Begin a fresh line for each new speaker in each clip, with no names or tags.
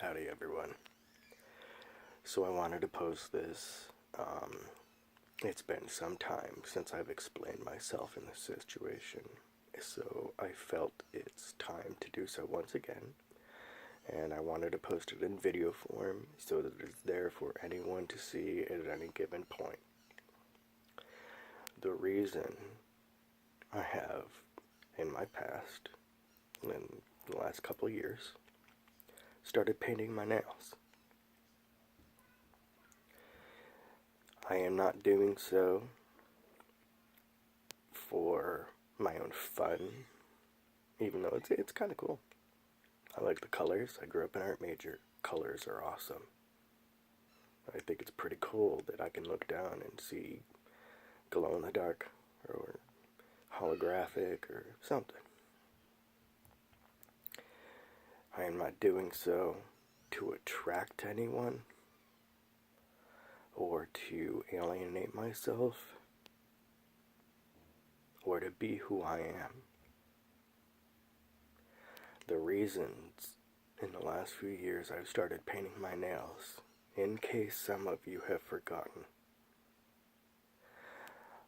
Howdy everyone. So I wanted to post this. It's been some time since I've explained myself in this situation, so I felt it's time to do so once again. And I wanted to post it in video form so that it's there for anyone to see at any given point. The reason I have in my past, in the last couple years, started painting my nails. I am not doing so for my own fun, even though it's kind of cool. I like the colors. I grew up in art major. Colors are awesome. I think it's pretty cool that I can look down and see glow in the dark or holographic or something. I am not doing so to attract anyone or to alienate myself or to be who I am. The reasons in the last few years I've started painting my nails, in case some of you have forgotten,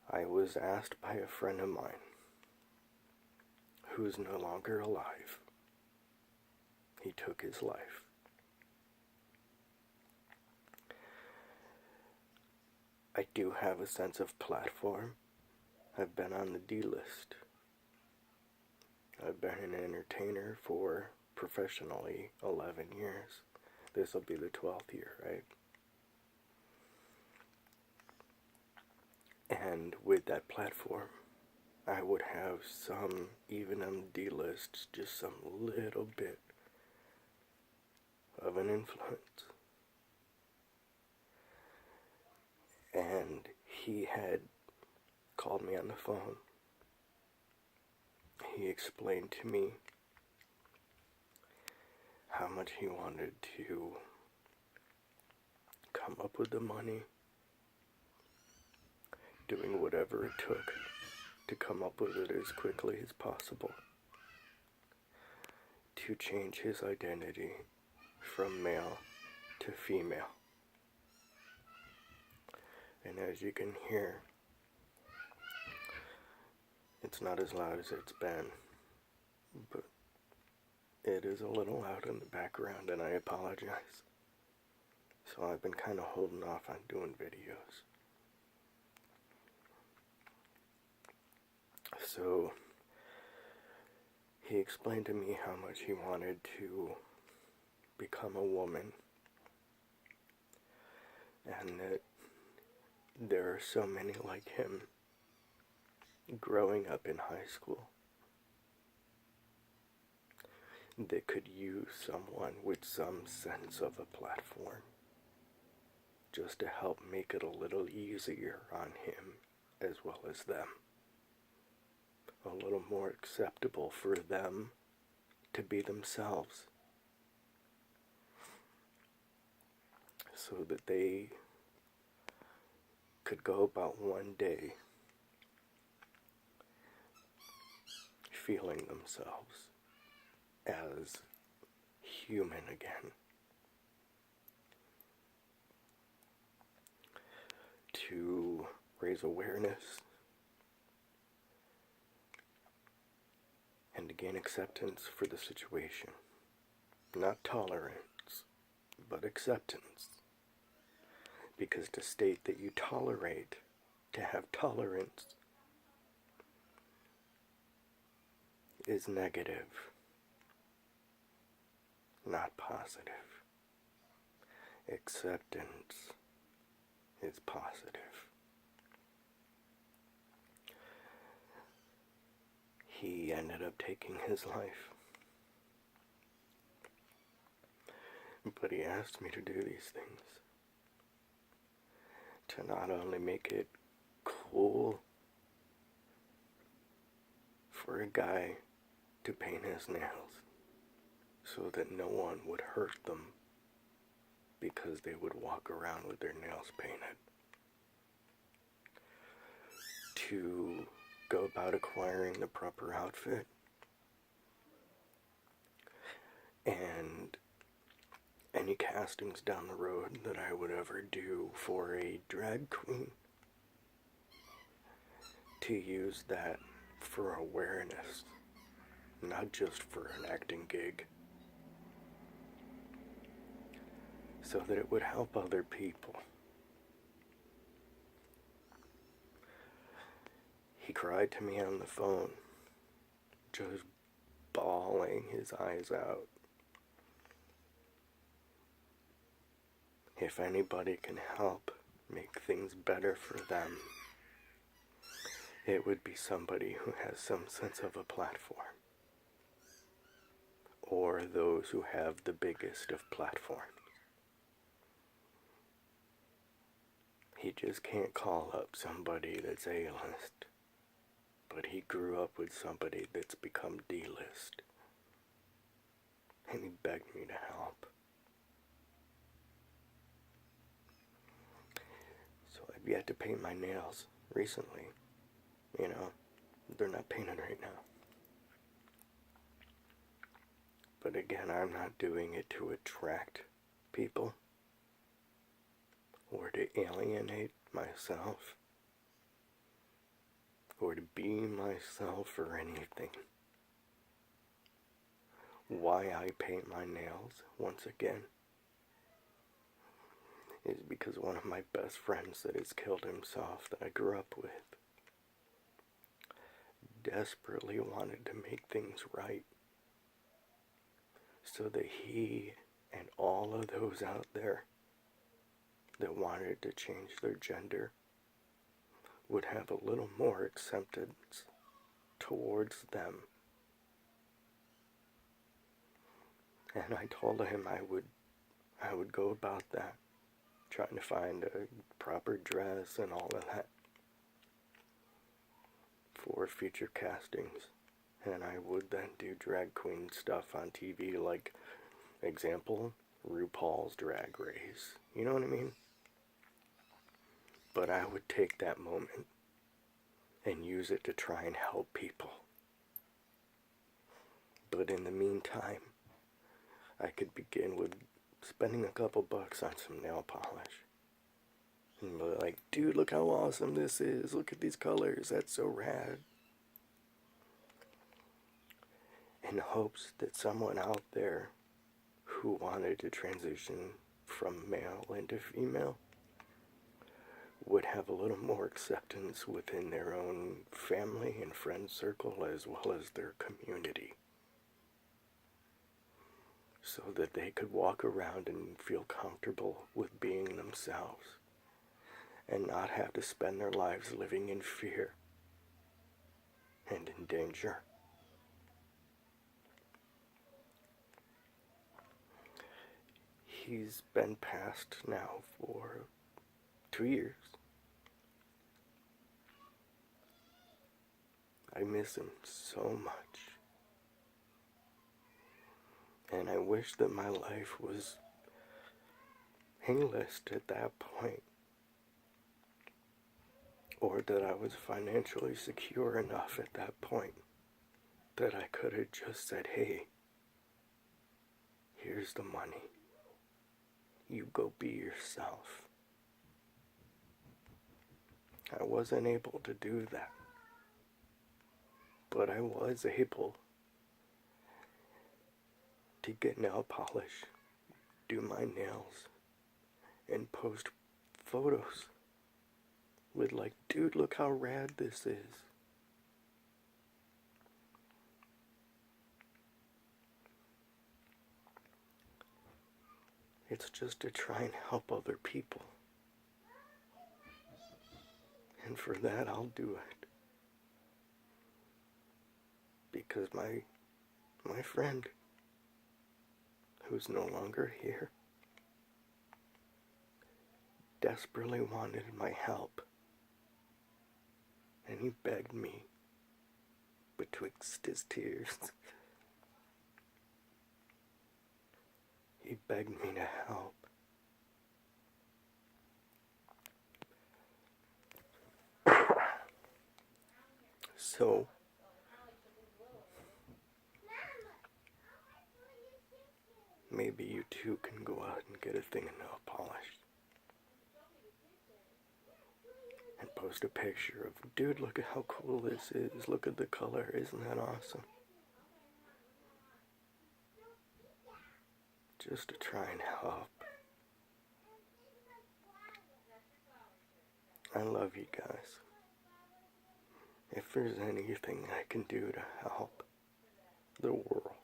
I was asked by a friend of mine who's no longer alive. He took his life. I do have a sense of platform. I've been on the D-list. I've been an entertainer for professionally 11 years. This will be the 12th year, right? And with that platform, I would have some, even on the D-list, just some little bit of an influence. And he had called me on the phone. He explained to me how much he wanted to come up with the money, doing whatever it took to come up with it as quickly as possible, to change his identity from male to female. And as you can hear, it's not as loud as it's been, but it is a little loud in the background, and I apologize. So I've been kind of holding off on doing videos. So he explained to me how much he wanted to become a woman, and that there are so many like him growing up in high school that could use someone with some sense of a platform just to help make it a little easier on him as well as them. A little more acceptable for them to be themselves, so that they could go about one day feeling themselves as human again. To raise awareness and to gain acceptance for the situation. Not tolerance, but acceptance. Because to state that you tolerate, to have tolerance, is negative, not positive. Acceptance is positive. He ended up taking his life. But he asked me to do these things, to not only make it cool for a guy to paint his nails so that no one would hurt them because they would walk around with their nails painted, to go about acquiring the proper outfit and any castings down the road that I would ever do for a drag queen, to use that for awareness, not just for an acting gig, so that it would help other people. He cried to me on the phone, just bawling his eyes out. If anybody can help make things better for them, it would be somebody who has some sense of a platform, or those who have the biggest of platforms. He just can't call up somebody that's A-list, but he grew up with somebody that's become D-list, and he begged me to help. So I've yet to paint my nails recently. You know, they're not painted right now. But again, I'm not doing it to attract people or to alienate myself or to be myself or anything. Why I paint my nails, once again, is because one of my best friends that has killed himself, that I grew up with, desperately wanted to make things right, so that he and all of those out there that wanted to change their gender would have a little more acceptance towards them. And I told him I would go about that, trying to find a proper dress and all of that for future castings. And I would then do drag queen stuff on TV, like, example, RuPaul's Drag Race. You know what I mean? But I would take that moment and use it to try and help people. But in the meantime, I could begin with spending a couple bucks on some nail polish. And be like, dude, look how awesome this is. Look at these colors. That's so rad. In hopes that someone out there who wanted to transition from male into female would have a little more acceptance within their own family and friend circle, as well as their community, so that they could walk around and feel comfortable with being themselves and not have to spend their lives living in fear and in danger. He's been passed now for 2 years. I miss him so much. And I wish that my life was A-list at that point, or that I was financially secure enough at that point that I could have just said, hey, here's the money. You go be yourself. I wasn't able to do that, but I was able to get nail polish, do my nails, and post photos with like, dude, look how rad this is. It's just to try and help other people. And for that, I'll do it. Because my friend, who's no longer here, desperately wanted my help. And he begged me, betwixt his tears, he begged me to help. So, maybe you too can go out and get a thing of nail polish and post a picture of, dude, look at how cool this is, look at the color, isn't that awesome? Just to try and help. I love you guys. If there's anything I can do to help the world,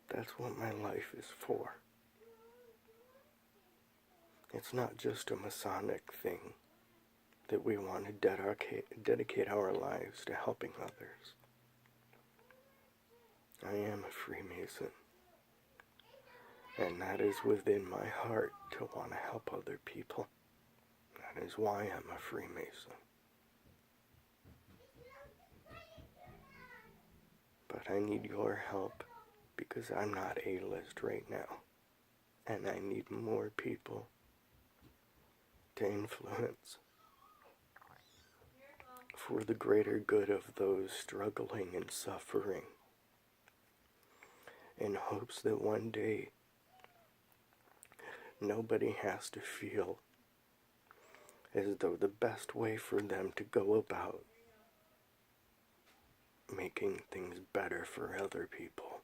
that's what my life is for. It's not just a Masonic thing that we want to dedicate our lives to helping others. I am a Freemason, and that is within my heart to want to help other people. That is why I'm a Freemason. But I need your help because I'm not A-list right now, and I need more people to influence for the greater good of those struggling and suffering, in hopes that one day nobody has to feel as though the best way for them to go about making things better for other people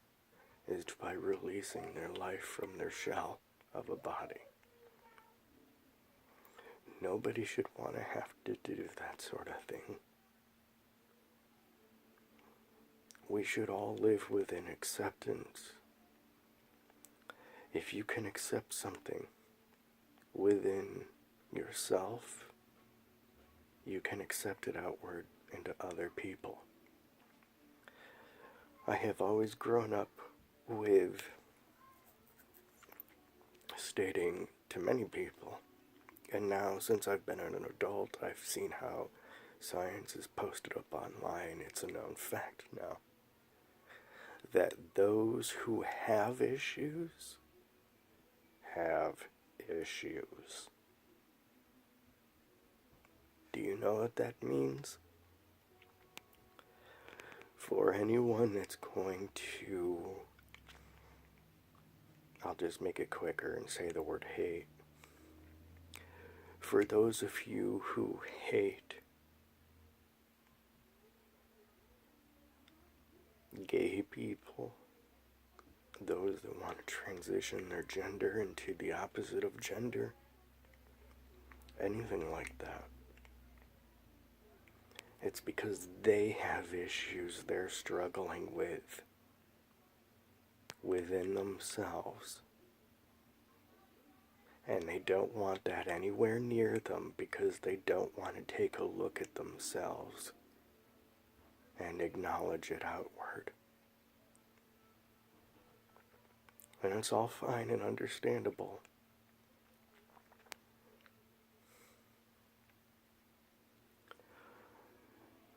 is by releasing their life from their shell of a body. Nobody should want to have to do that sort of thing. We should all live within acceptance. If you can accept something within yourself, you can accept it outward into other people. I have always grown up with stating to many people, and now since I've been an adult, I've seen how science is posted up online. It's a known fact now that those who have issues have issues. Do you know what that means? For anyone that's going to, I'll just make it quicker and say the word hate. For those of you who hate gay people, those that want to transition their gender into the opposite of gender, anything like that, it's because they have issues they're struggling with within themselves. And they don't want that anywhere near them because they don't want to take a look at themselves and acknowledge it outward. And it's all fine and understandable.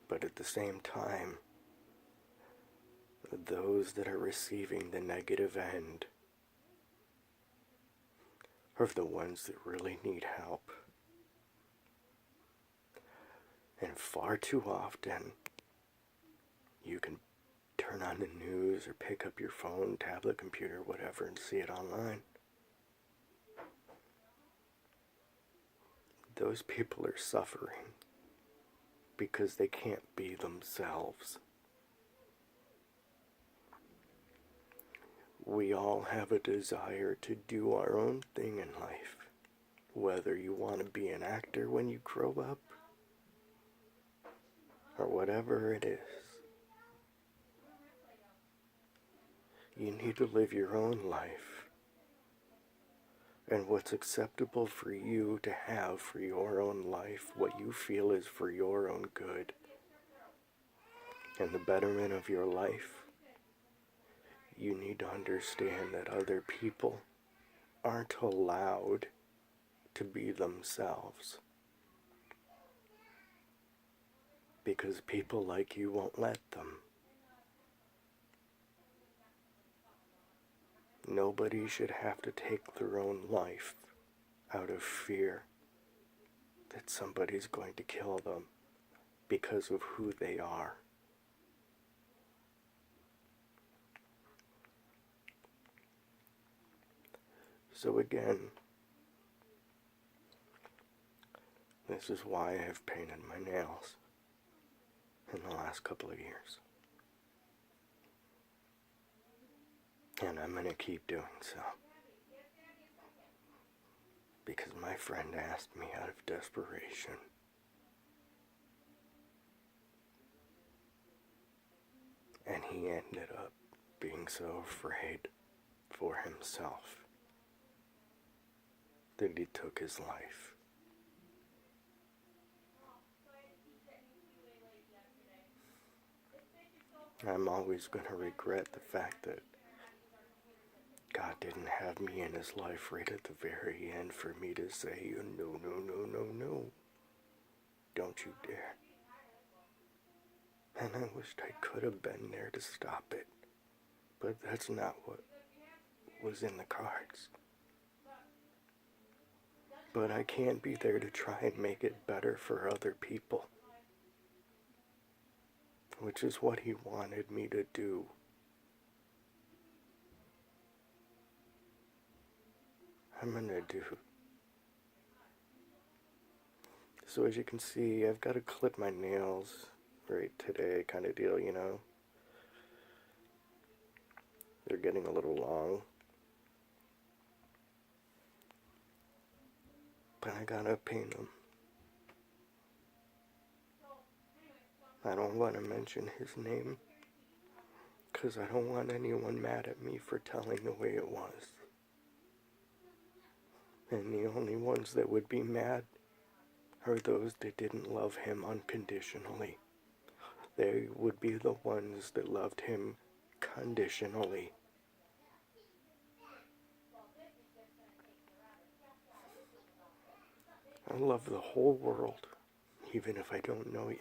But at the same time, those that are receiving the negative end are the ones that really need help. And far too often, you can turn on the news or pick up your phone, tablet, computer, whatever, and see it online. Those people are suffering because they can't be themselves. We all have a desire to do our own thing in life, whether you want to be an actor when you grow up, or whatever it is. You need to live your own life, and what's acceptable for you to have for your own life, what you feel is for your own good, and the betterment of your life. You need to understand that other people aren't allowed to be themselves because people like you won't let them. Nobody should have to take their own life out of fear that somebody's going to kill them because of who they are. So again, this is why I have painted my nails in the last couple of years. And I'm going to keep doing so. Because my friend asked me out of desperation. And he ended up being so afraid for himself that he took his life. I'm always going to regret the fact that God didn't have me in his life right at the very end for me to say, no, no, no, no, no. Don't you dare. And I wished I could have been there to stop it. But that's not what was in the cards. But I can't be there to try and make it better for other people. Which is what he wanted me to do. I'm gonna do. So as you can see, I've got to clip my nails right today kind of deal, you know. They're getting a little long. But I gotta paint them. I don't want to mention his name, because I don't want anyone mad at me for telling the way it was. And the only ones that would be mad are those that didn't love him unconditionally. They would be the ones that loved him conditionally. I love the whole world, even if I don't know you.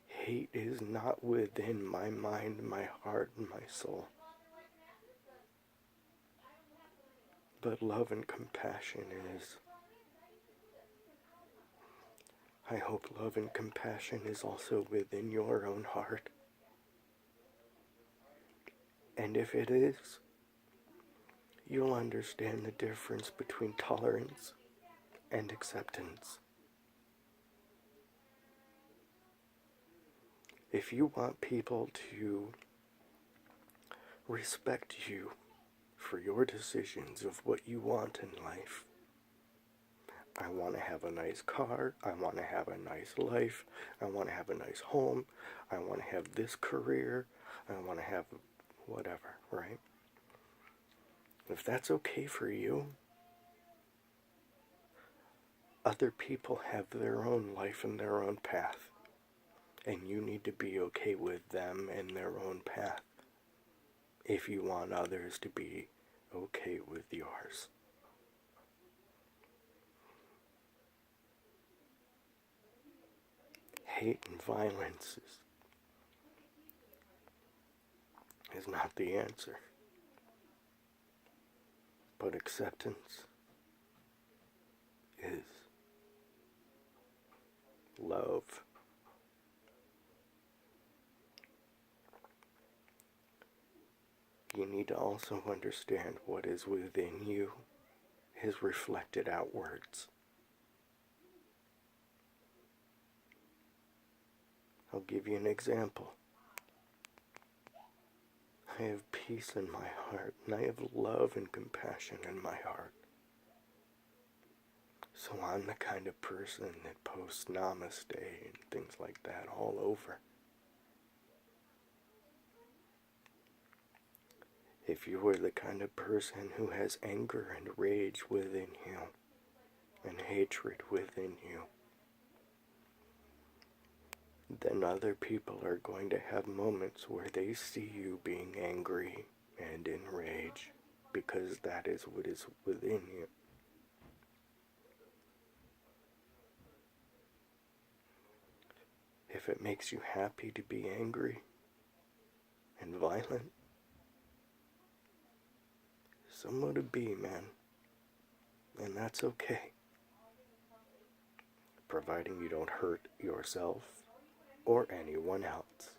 Hate is not within my mind, my heart, and my soul. But love and compassion is. I hope love and compassion is also within your own heart. And if it is, you'll understand the difference between tolerance and acceptance. If you want people to respect you for your decisions of what you want in life, I want to have a nice car, I want to have a nice life, I want to have a nice home, I want to have this career, I want to have whatever, right? If that's okay for you, other people have their own life and their own path, and you need to be okay with them and their own path if you want others to be okay with yours. Hate and violence is not the answer. But acceptance is. Love. You need to also understand what is within you is reflected outwards. I'll give you an example. I have peace in my heart, and I have love and compassion in my heart. So I'm the kind of person that posts namaste and things like that all over. If you are the kind of person who has anger and rage within you, and hatred within you, then other people are going to have moments where they see you being angry and in rage, because that is what is within you. If it makes you happy to be angry and violent, someone to be, man. And that's okay. Providing you don't hurt yourself or anyone else.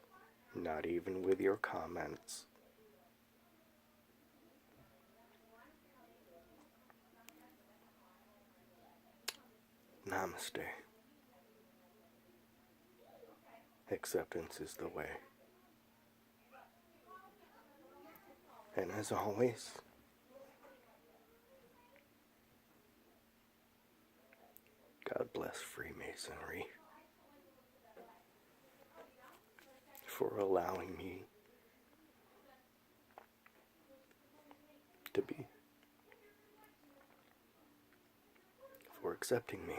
Not even with your comments. Namaste. Acceptance is the way. And as always, God bless Freemasonry for allowing me to be, for accepting me.